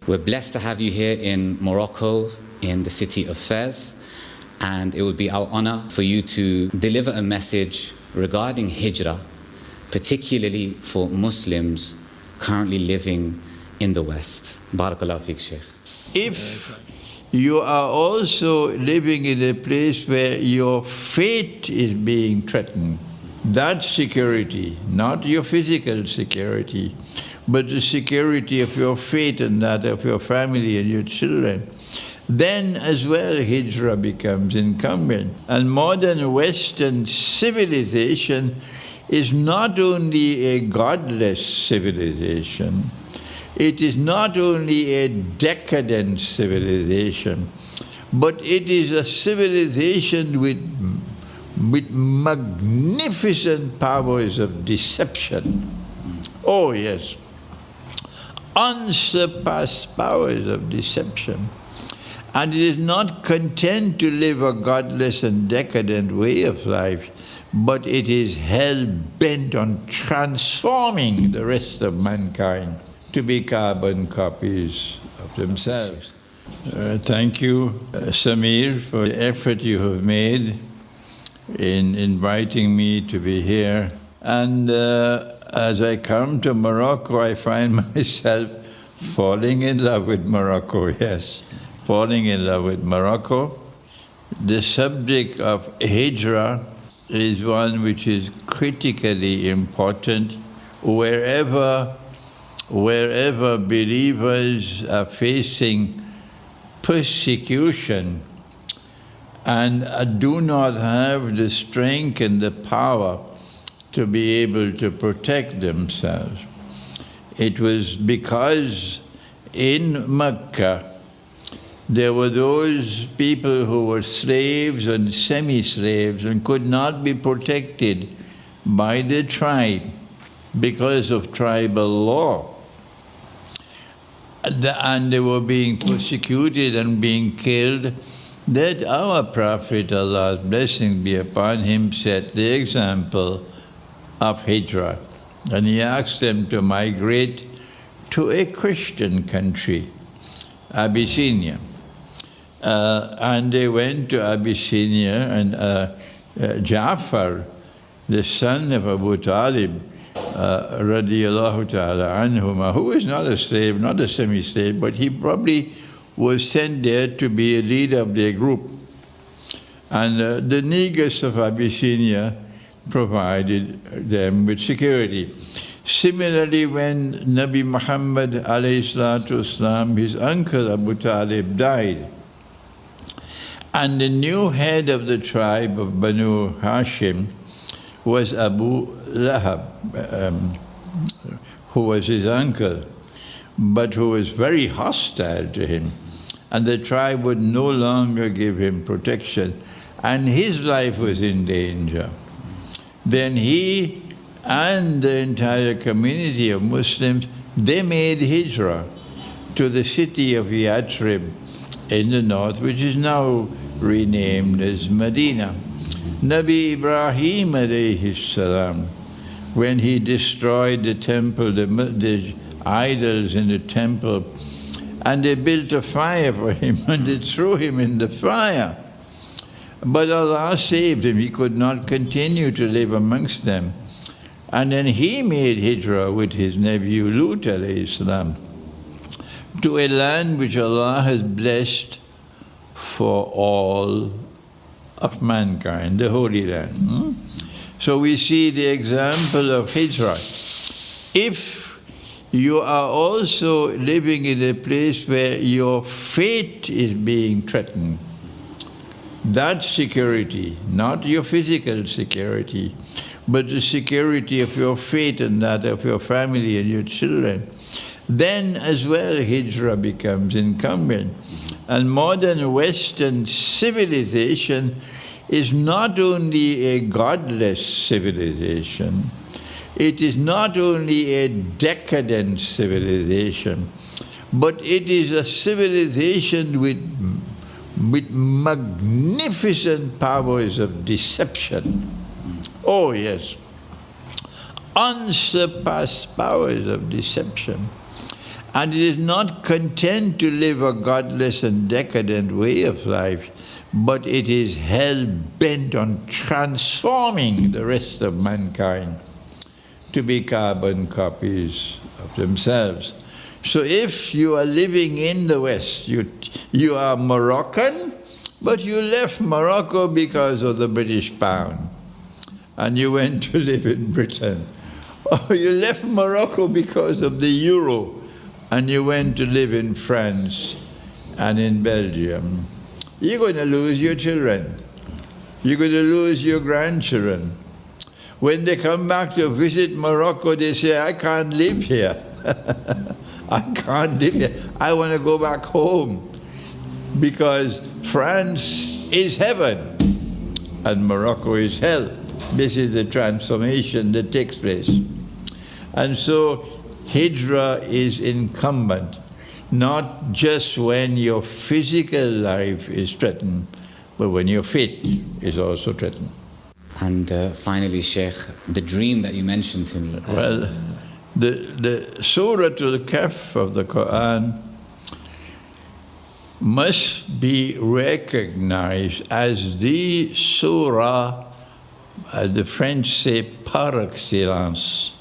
We're blessed to have you here in Morocco, in the city of Fez, and it would be our honor for you to deliver a message regarding Hijrah, particularly for Muslims currently living in the West. Barakallahu feek, Sheikh. If you are also living in a place where your fate is being threatened, that security, not your physical security, but the security of your fate and that of your family and your children, then as well Hijrah becomes incumbent. And modern Western civilization is not only a godless civilization, it is not only a decadent civilization, but it is a civilization with magnificent powers of deception. Oh yes, unsurpassed powers of deception. And it is not content to live a godless and decadent way of life, but it is hell-bent on transforming the rest of mankind to be carbon copies of themselves. Thank you, Samir, for the effort you have made in inviting me to be here. And as I come to Morocco, I find myself falling in love with Morocco, yes. Falling in love with Morocco. The subject of Hijrah is one which is critically important wherever believers are facing persecution and do not have the strength and the power to be able to protect themselves. It was because in Mecca there were those people who were slaves and semi-slaves and could not be protected by the tribe because of tribal law. And they were being persecuted and being killed, that our Prophet, Allah's blessing be upon him, set the example of Hijrah. And he asked them to migrate to a Christian country, Abyssinia. And they went to Abyssinia, and Ja'far, the son of Abu Talib, radiallahu ta'ala anhuma, who was not a slave, not a semi-slave, but he probably was sent there to be a leader of their group. And the negus of Abyssinia provided them with security. Similarly, when Nabi Muhammad alayhi salatu wasalam, his uncle Abu Talib died, and the new head of the tribe of Banu Hashim was Abu Lahab, who was his uncle, but who was very hostile to him. And the tribe would no longer give him protection, and his life was in danger. Then he and the entire community of Muslims, they made Hijrah to the city of Yathrib in the north, which is now renamed as Medina. Nabi Ibrahim alayhi salam, when he destroyed the temple, the idols in the temple, and they built a fire for him and they threw him in the fire. But Allah saved him. He could not continue to live amongst them. And then he made Hijrah with his nephew Lut alayhi salam to a land which Allah has blessed for all of mankind, the Holy Land. So we see the example of Hijrah. If you are also living in a place where your fate is being threatened, that security, not your physical security, but the security of your fate and that of your family and your children, then as well Hijrah becomes incumbent. And modern Western civilization is not only a godless civilization, it is not only a decadent civilization, but it is a civilization with magnificent powers of deception. Oh yes, unsurpassed powers of deception. And it is not content to live a godless and decadent way of life, but it is hell-bent on transforming the rest of mankind to be carbon copies of themselves. So if you are living in the West, you are Moroccan, but you left Morocco because of the British pound, and you went to live in Britain. Or you left Morocco because of the euro, and you went to live in France and in Belgium. You're going to lose your children. You're going to lose your grandchildren. When they come back to visit Morocco, they say, I can't live here. I can't live here. I want to go back home, because France is heaven and Morocco is hell. This is the transformation that takes place. And so Hijrah is incumbent, not just when your physical life is threatened, but when your faith is also threatened. And finally, Sheikh, the dream that you mentioned to me. Well, the Surah Al-Kahf of the Quran must be recognized as the surah, as the French say, par excellence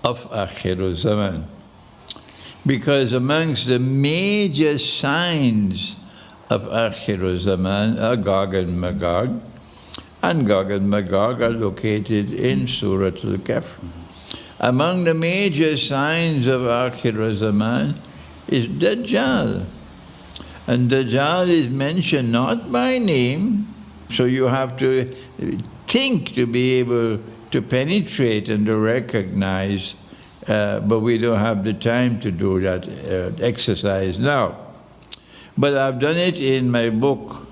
of Akhir Zaman. Because amongst the major signs of Akhir Zaman are Gog and Magog, and Gog and Magog are located in Surah Al-Kahf. Among the major signs of Akhir Zaman is Dajjal. And Dajjal is mentioned not by name, so you have to think to be able to penetrate and to recognize, but we don't have the time to do that exercise now. But I've done it in my book,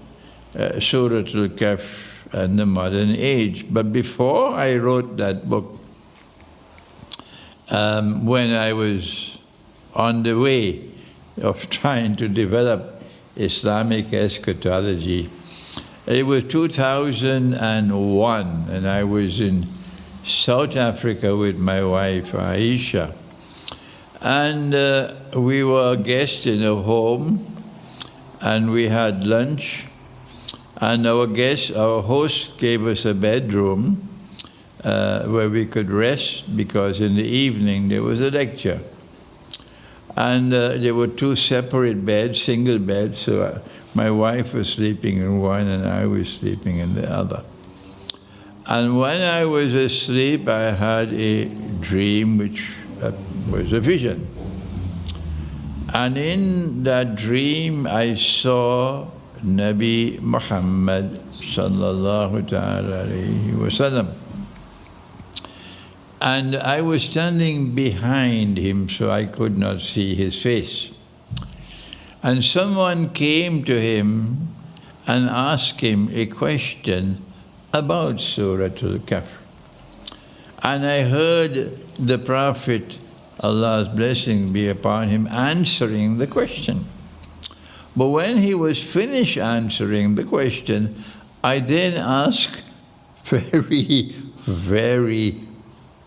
Surah Al-Kahf and the Modern Age. But before I wrote that book, when I was on the way of trying to develop Islamic eschatology, it was 2001, and I was in South Africa with my wife, Aisha. And we were guests in a home, and we had lunch. And our host gave us a bedroom where we could rest, because in the evening there was a lecture. And there were two separate beds, single beds, so my wife was sleeping in one and I was sleeping in the other. And when I was asleep, I had a dream which was a vision. And in that dream, I saw Nabi Muhammad sallallahu ta'ala alayhi wa sallam. And I was standing behind him, so I could not see his face. And someone came to him and asked him a question about Surah Al-Kahf. And I heard the Prophet, Allah's blessing be upon him, answering the question. But when he was finished answering the question, I then asked very, very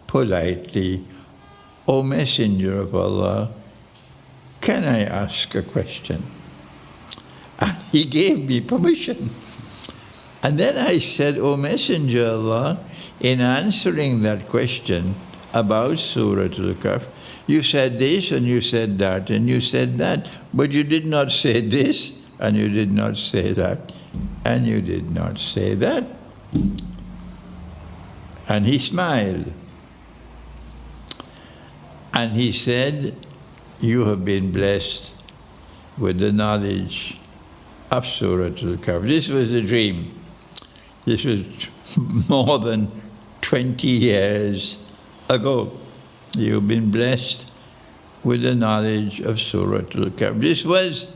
politely, O Messenger of Allah, can I ask a question? And he gave me permission. And then I said, O Messenger of Allah, in answering that question about Surah Al-Kahf, you said this and you said that and you said that, but you did not say this and you did not say that and you did not say that. And he smiled. And he said, you have been blessed with the knowledge of Surah Al-Kahf. This was a dream. This was more than 20 years ago. You've been blessed with the knowledge of Surah Al-Kahf. This was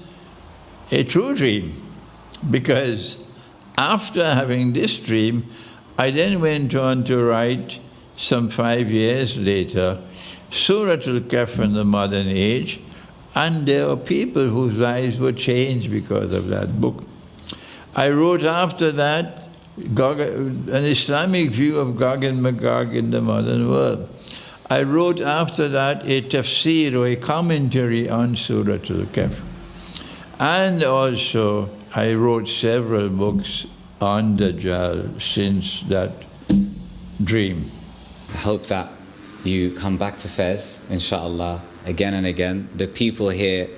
a true dream, because after having this dream, I then went on to write, some 5 years later, Surah Al-Kahf in the Modern Age, and there were people whose lives were changed because of that book. I wrote after that an Islamic view of Gog and Magog in the modern world. I wrote after that a tafsir or a commentary on Surah Al-Kahf. And also I wrote several books on Dajjal since that dream. I hope that you come back to Fez, inshallah, again and again. The people here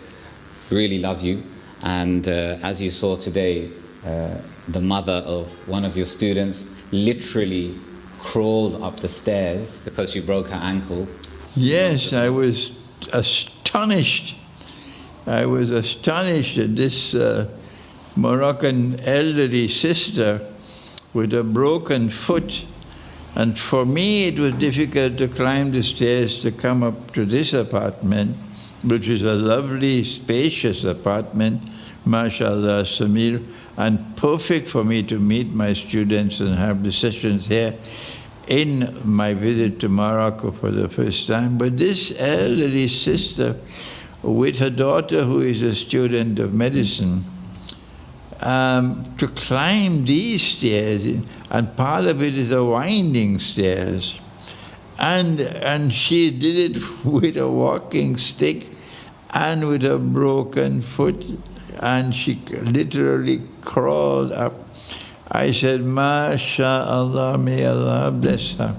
really love you. And as you saw today, the mother of one of your students literally crawled up the stairs because she broke her ankle. Yes, I was astonished. I was astonished at this Moroccan elderly sister with a broken foot. And for me, it was difficult to climb the stairs to come up to this apartment, which is a lovely, spacious apartment, mashallah, Samir, and perfect for me to meet my students and have the sessions here in my visit to Morocco for the first time. But this elderly sister, with her daughter who is a student of medicine, to climb these stairs, and part of it is a winding stairs, and she did it with a walking stick and with a broken foot, and she literally crawled up. I said, MashaAllah, may Allah bless her.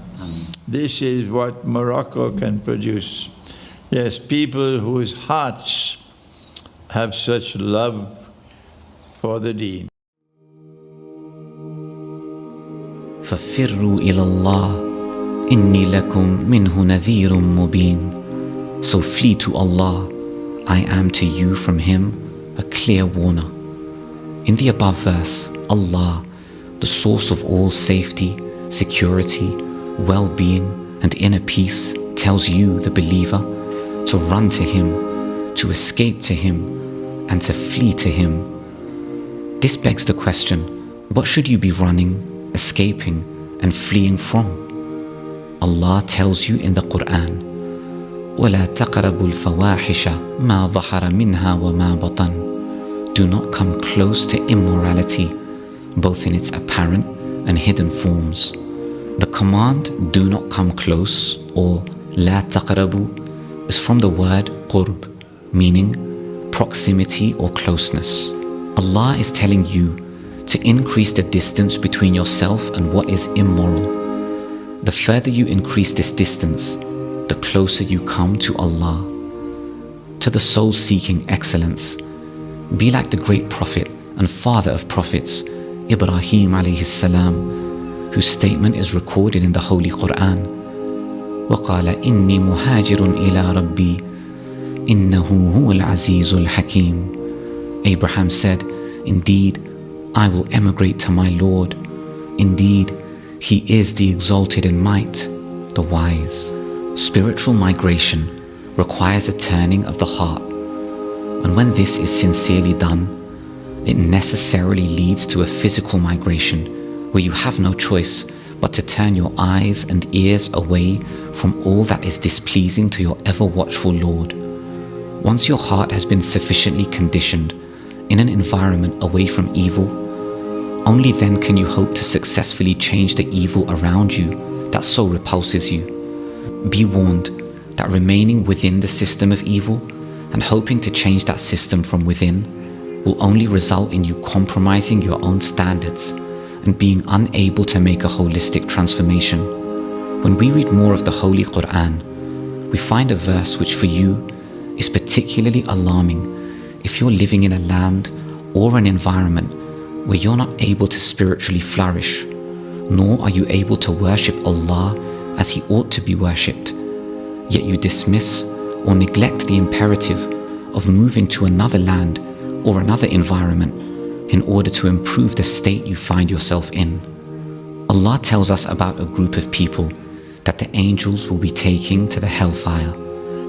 This is what Morocco can produce. Yes, people whose hearts have such love for the deen. فَفِرُّوا إِلَى اللَّهِ إِنِّي لَكُمْ مِنْهُ نَذِيرٌ مُبِينٌ. So flee to Allah, I am to you from Him a clear warner. In the above verse, Allah, the source of all safety, security, well-being and inner peace, tells you, the believer, to run to Him, to escape to Him, and to flee to Him. This begs the question, what should you be running, escaping and fleeing from? Allah tells you in the Quran, وَلَا تَقْرَبُوا الْفَوَاحِشَ مَا ظَهَرَ مِنْهَا وَمَا بَطَنَ. Do not come close to immorality, both in its apparent and hidden forms. The command, do not come close, or لَا تَقْرَبُوا, is from the word qurb, meaning proximity or closeness. Allah is telling you to increase the distance between yourself and what is immoral. The further you increase this distance, the closer you come to Allah. To the soul seeking excellence, be like the great prophet and father of prophets, Ibrahim alayhi salam, whose statement is recorded in the Holy Quran. وَقَالَ إِنِّي مُهَاجِرٌ إِلَىٰ رَبِّي إِنَّهُ هُوَ الْعَزِيزُ الْحَكِيمُ. Abraham said, indeed, I will emigrate to my Lord. Indeed, He is the exalted in might, the wise. Spiritual migration requires a turning of the heart. And when this is sincerely done, it necessarily leads to a physical migration where you have no choice but to turn your eyes and ears away from all that is displeasing to your ever-watchful Lord. Once your heart has been sufficiently conditioned in an environment away from evil, only then can you hope to successfully change the evil around you that so repulses you. Be warned that remaining within the system of evil and hoping to change that system from within will only result in you compromising your own standards and being unable to make a holistic transformation. When we read more of the Holy Quran, we find a verse which for you is particularly alarming if you're living in a land or an environment where you're not able to spiritually flourish, nor are you able to worship Allah as He ought to be worshipped, yet you dismiss or neglect the imperative of moving to another land or another environment in order to improve the state you find yourself in. Allah tells us about a group of people that the angels will be taking to the hellfire,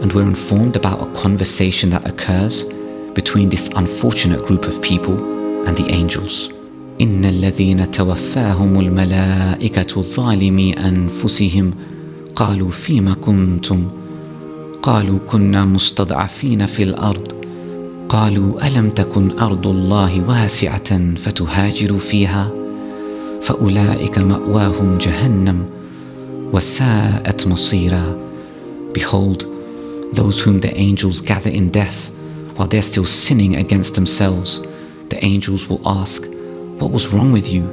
and we're informed about a conversation that occurs between this unfortunate group of people and the angels. إِنَّ الَّذِينَ تَوَفَّاهُمُ الْمَلَائِكَةُ ظَالِمِي أَنفُسِهِمْ قَالُوا فِيمَ كُنْتُمْ قَالُوا كُنَّا مُسْتَضْعَفِينَ فِي الْأَرْضِ قَالُوا أَلَمْ تَكُنْ أَرْضُ اللَّهِ وَاسِعَةً فَتُهَاجِرُوا فِيهَا فَأُولَئِكَ مَأْوَاهُمْ جَهَنَّمُ وَسَاءَتْ مَصِيرًا. Behold, those whom the angels gather in death, while they're still sinning against themselves, the angels will ask, what was wrong with you?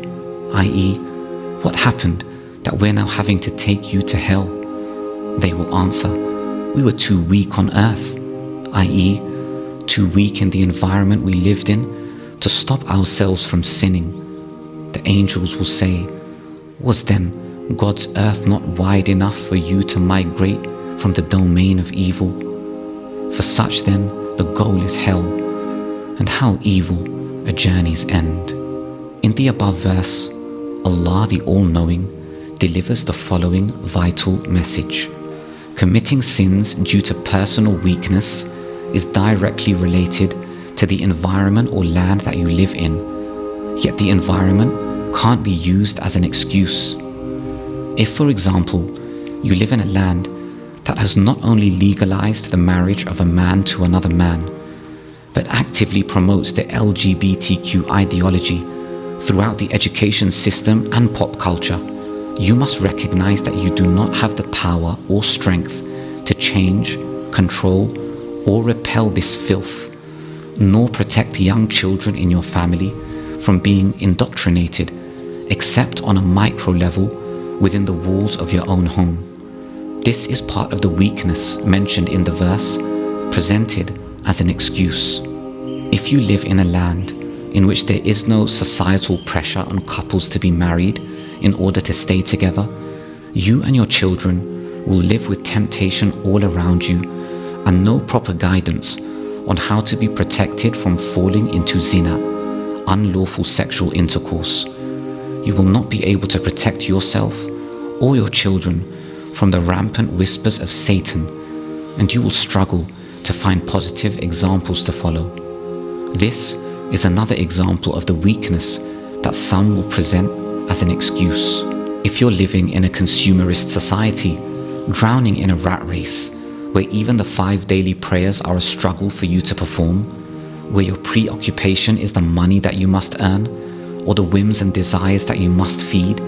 I.e., what happened that we're now having to take you to hell? They will answer, we were too weak on earth, i.e., too weak in the environment we lived in to stop ourselves from sinning. The angels will say, was then God's earth not wide enough for you to migrate from the domain of evil? For such then the goal is hell, and how evil a journey's end. In the above verse, Allah the All-Knowing delivers the following vital message. Committing sins due to personal weakness is directly related to the environment or land that you live in, yet the environment can't be used as an excuse. If, for example, you live in a land that has not only legalized the marriage of a man to another man, but actively promotes the LGBTQ ideology throughout the education system and pop culture, you must recognize that you do not have the power or strength to change, control, or repel this filth, nor protect young children in your family from being indoctrinated, except on a micro level within the walls of your own home. This is part of the weakness mentioned in the verse, presented as an excuse. If you live in a land in which there is no societal pressure on couples to be married in order to stay together, you and your children will live with temptation all around you and no proper guidance on how to be protected from falling into zina, unlawful sexual intercourse. You will not be able to protect yourself or your children from the rampant whispers of Satan, and you will struggle to find positive examples to follow. This is another example of the weakness that some will present as an excuse. If you're living in a consumerist society, drowning in a rat race, where even the 5 daily prayers are a struggle for you to perform, where your preoccupation is the money that you must earn, or the whims and desires that you must feed,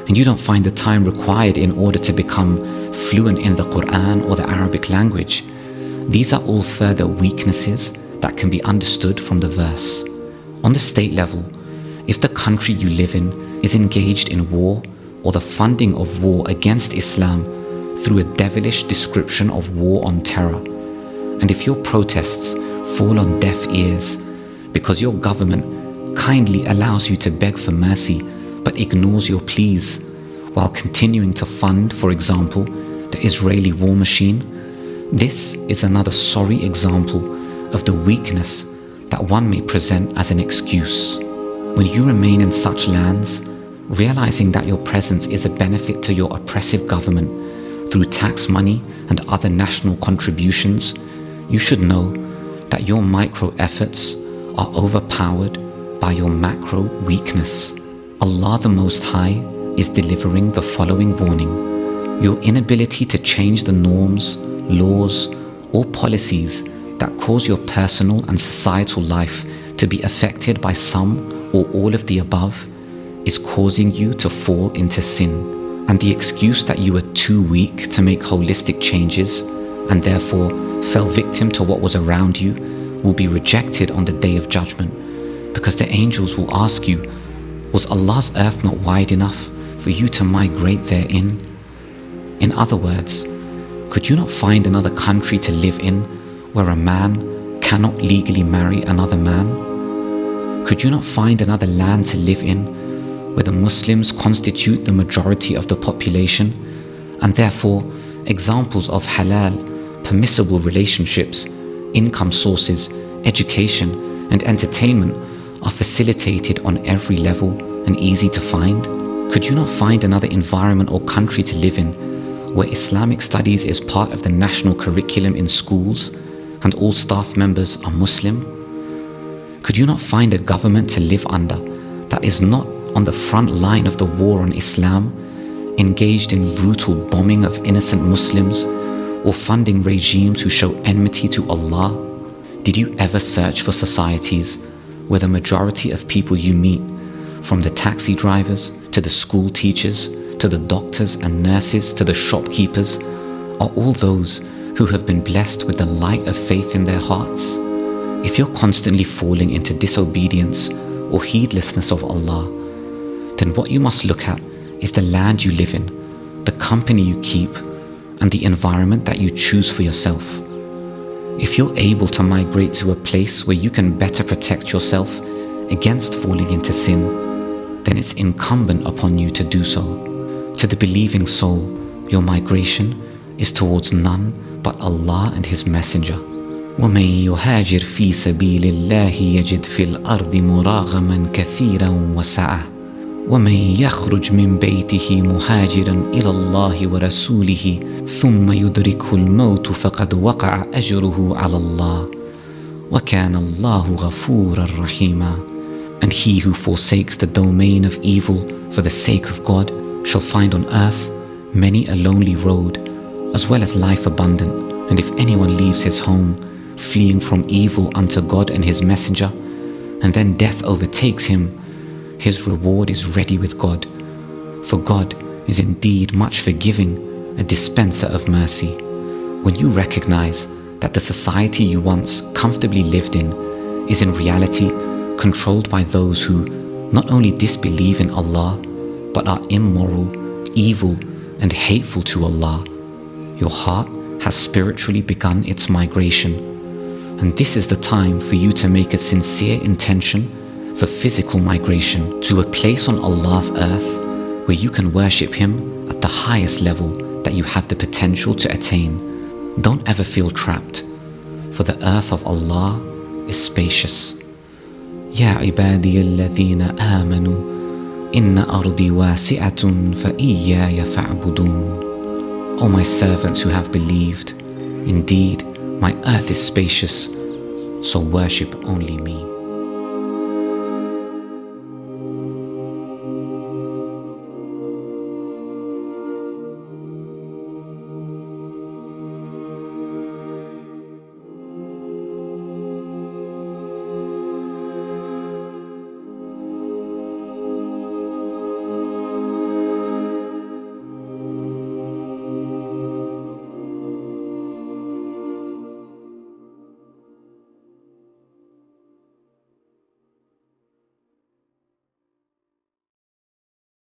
and you don't find the time required in order to become fluent in the Quran or the Arabic language, these are all further weaknesses that can be understood from the verse. On the state level, if the country you live in is engaged in war or the funding of war against Islam through a devilish description of war on terror, and if your protests fall on deaf ears because your government kindly allows you to beg for mercy but ignores your pleas while continuing to fund, for example, the Israeli war machine, this is another sorry example of the weakness that one may present as an excuse. When you remain in such lands, realizing that your presence is a benefit to your oppressive government through tax money and other national contributions, you should know that your micro efforts are overpowered by your macro weakness. Allah the Most High is delivering the following warning. Your inability to change the norms, laws, or policies that cause your personal and societal life to be affected by some or all of the above is causing you to fall into sin. And the excuse that you were too weak to make holistic changes and therefore fell victim to what was around you will be rejected on the Day of Judgment, because the angels will ask you, was Allah's earth not wide enough for you to migrate therein? In other words, could you not find another country to live in where a man cannot legally marry another man? Could you not find another land to live in where the Muslims constitute the majority of the population, and therefore examples of halal, permissible relationships, income sources, education, and entertainment are facilitated on every level and easy to find? Could you not find another environment or country to live in where Islamic studies is part of the national curriculum in schools and all staff members are Muslim? Could you not find a government to live under that is not on the front line of the war on Islam, engaged in brutal bombing of innocent Muslims, or funding regimes who show enmity to Allah? Did you ever search for societies where the majority of people you meet, from the taxi drivers to the school teachers to the doctors and nurses to the shopkeepers, are all those who have been blessed with the light of faith in their hearts. If you're constantly falling into disobedience or heedlessness of Allah, then what you must look at is the land you live in, the company you keep, and the environment that you choose for yourself. If you're able to migrate to a place where you can better protect yourself against falling into sin, then it's incumbent upon you to do so. To the believing soul, your migration is towards none but Allah and His Messenger. وَمَن يُهَاجِرْ فِي سَبِيلِ اللَّهِ يَجِدْ فِي الْأَرْضِ مُرَاغَمًا كَثِيرًا وَسَعَةً وَمَن يَخْرُجْ مِن بَيْتِهِ مُهَاجِرًا إِلَى اللَّهِ وَرَسُولِهِ ثُمَّ يُدْرِكْهُ الْمَوْتُ فَقَدْ وَقَعَ أَجْرُهُ عَلَى اللَّهِ وَكَانَ اللَّهُ غَفُورًا رَحِيمًا. And he who forsakes the domain of evil for the sake of God shall find on earth many a lonely road, as well as life abundant. And if anyone leaves his home, fleeing from evil unto God and His Messenger, and then death overtakes him, his reward is ready with God. For God is indeed much forgiving, a dispenser of mercy. When you recognize that the society you once comfortably lived in is in reality controlled by those who not only disbelieve in Allah, but are immoral, evil, and hateful to Allah, your heart has spiritually begun its migration. And this is the time for you to make a sincere intention for physical migration to a place on Allah's earth where you can worship Him at the highest level that you have the potential to attain. Don't ever feel trapped, for the earth of Allah is spacious. يا عبادي الذين آمنوا إن أرضي واسعة فإياي فاعبدون. O my servants who have believed, indeed my earth is spacious, so worship only me.